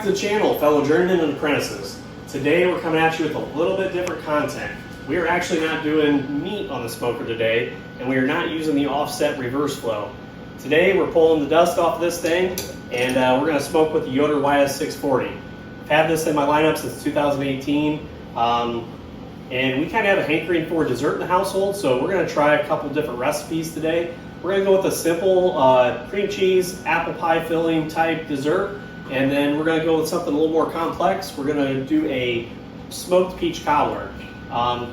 to the channel, fellow journeymen and apprentices. Today we're coming at you with a little bit different content. We are actually not doing meat on the smoker today, and we are not using the offset reverse flow. Today we're pulling the dust off this thing, and we're going to smoke with the Yoder YS640. I've had this in my lineup since 2018, and we kind of have a hankering for dessert in the household, so we're going to try a couple different recipes today. We're going to go with a simple cream cheese, apple pie filling type dessert, and then we're going to go with something a little more complex. We're going to do a smoked peach cobbler.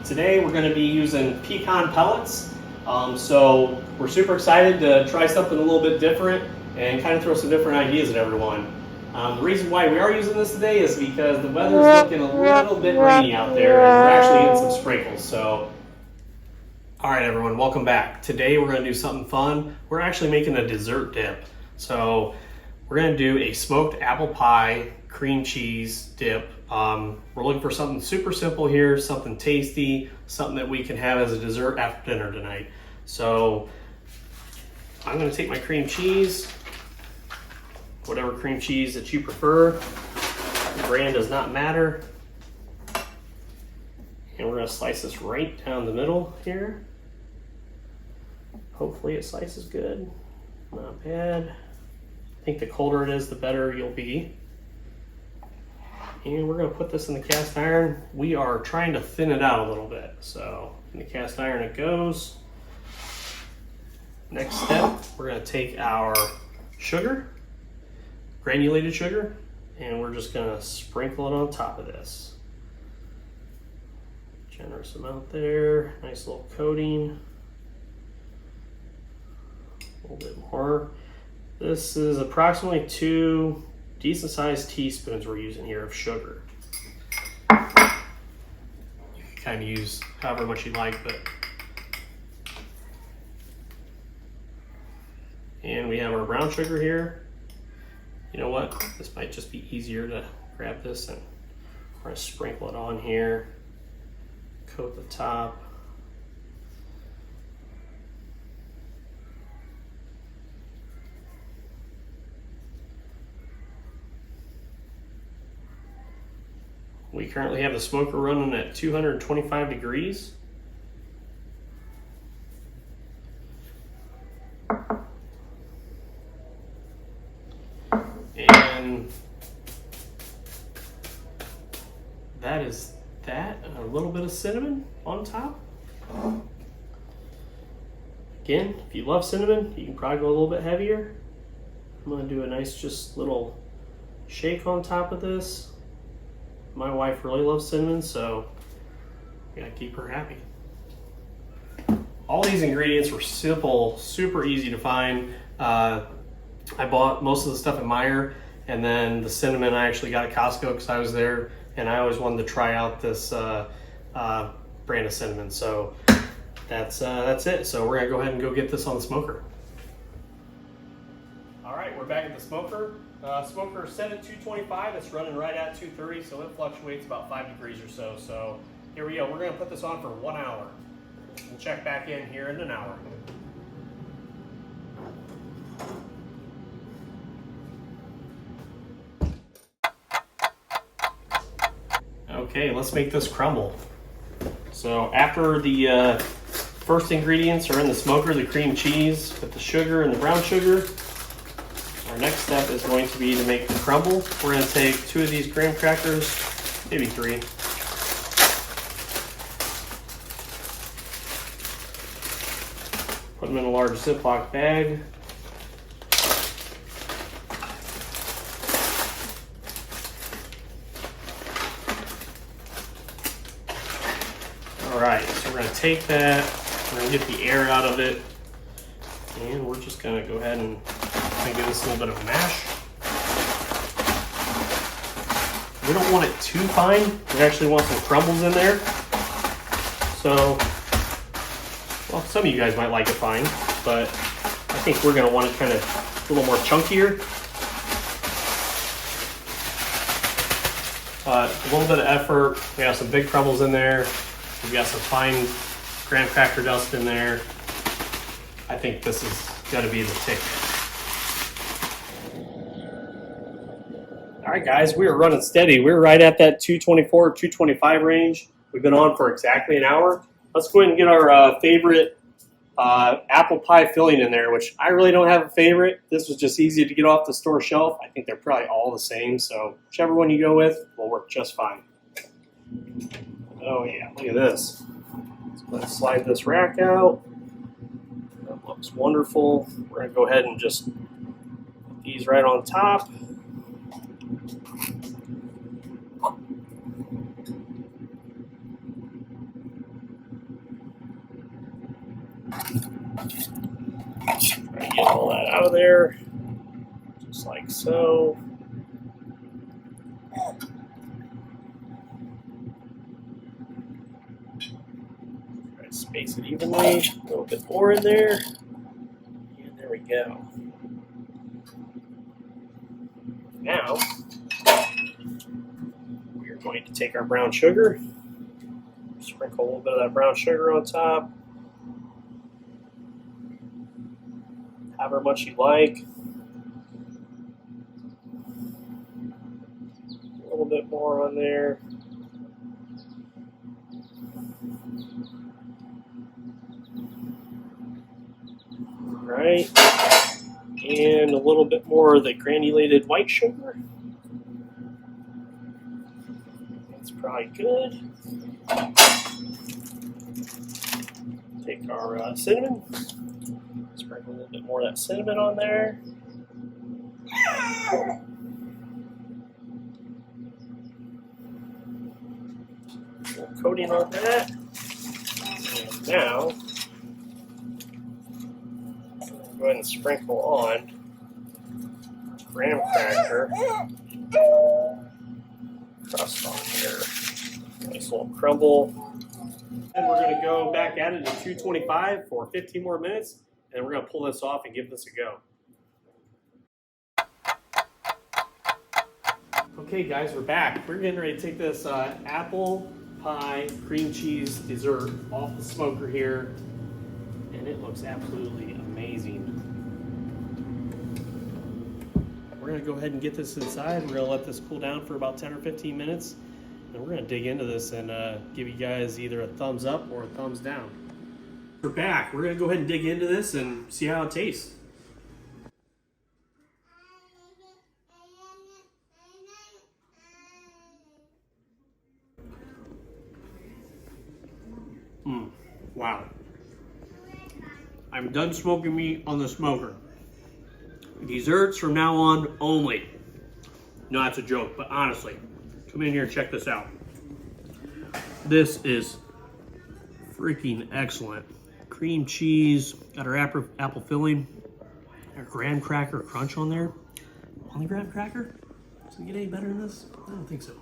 Today we're going to be using pecan pellets, so we're super excited to try something a little bit different and kind of throw some different ideas at everyone. The reason why we are using this today is because the weather is looking a little bit rainy out there, and we're actually getting some sprinkles. So, all right, everyone, welcome back. Today we're going to do something fun. We're actually making a dessert dip. So we're going to do a smoked apple pie cream cheese dip. We're looking for something super simple here, something tasty, something that we can have as a dessert after dinner tonight. So I'm going to take my cream cheese, whatever cream cheese that you prefer. The brand does not matter. And we're going to slice this right down the middle here. Hopefully it slices good. Not bad. I think the colder it is, the better you'll be. And we're going to put this in the cast iron. We are trying to thin it out a little bit. So in the cast iron it goes. Next step, we're going to take our sugar, granulated sugar, and we're just going to sprinkle it on top of this. Generous amount there, nice little coating. A little bit more. This is approximately 2 decent sized teaspoons we're using here of sugar. You can kind of use however much you like, but. And we have our brown sugar here. You know what? This might just be easier to grab this, and we're going to sprinkle it on here. Coat the top. We currently have the smoker running at 225 degrees. And that is that, and a little bit of cinnamon on top. Again, if you love cinnamon, you can probably go a little bit heavier. I'm going to do a nice just little shake on top of this. My wife really loves cinnamon, so I gotta keep her happy. All these ingredients were simple, super easy to find. I bought most of the stuff at Meijer, and then the cinnamon I actually got at Costco because I was there, and I always wanted to try out this brand of cinnamon. So that's it. So we're gonna go ahead and go get this on the smoker. All right, we're back at the smoker. Smoker set at 225. It's running right at 230, so it fluctuates about 5 degrees or so. So here we go. We're gonna put this on for 1 hour. We'll check back in here in an hour. Okay, let's make this crumble. So after the first ingredients are in the smoker, the cream cheese with the sugar and the brown sugar, our next step is going to be to make the crumble. We're going to take 2 of these graham crackers, maybe 3. Put them in a large Ziploc bag. All right, so we're going to take that, we're going to get the air out of it, and we're just going to go ahead and give this a little bit of a mash. We don't want it too fine. We actually want some crumbles in there. So, well, some of you guys might like it fine, but I think we're going to want it kind of a little more chunkier. A little bit of effort. We have some big crumbles in there. We've got some fine graham cracker dust in there. I think this is going to be the ticket. right, guys, we are running steady. We're right at that 224, 225 range. We've been on for exactly an hour. Let's go ahead and get our favorite apple pie filling in there, which I really don't have a favorite. This was just easy to get off the store shelf. I think they're probably all the same, so whichever one you go with will work just fine. Oh yeah, look at this. Let's slide this rack out. That looks wonderful. We're going to go ahead and just put these right on top. Try to get all that out of there, just like so. Try to space it evenly, a little bit more in there, and there we go. Now, we are going to take our brown sugar, sprinkle a little bit of that brown sugar on top. However much you like. A little bit more on there. All right. And a little bit more of the granulated white sugar. That's probably good. Take our cinnamon. Sprinkle a little bit more of that cinnamon on there. A little coating on that. And now, go ahead and sprinkle on graham cracker crust on here. Nice little crumble. And we're going to go back at it at 225 for 15 more minutes. And we're going to pull this off and give this a go. Okay, guys, we're back. We're getting ready to take this apple pie cream cheese dessert off the smoker here. And it looks absolutely amazing. We're going to go ahead and get this inside. We're going to let this cool down for about 10 or 15 minutes. And we're going to dig into this and give you guys either a thumbs up or a thumbs down. We're back. We're going to go ahead and dig into this and see how it tastes. Wow. I'm done smoking meat on the smoker. Desserts from now on only. No, that's a joke, but honestly, come in here and check this out. This is freaking excellent. Cream cheese, got our apple filling, our graham cracker crunch on there. Only graham cracker? Does it get any better than this? I don't think so.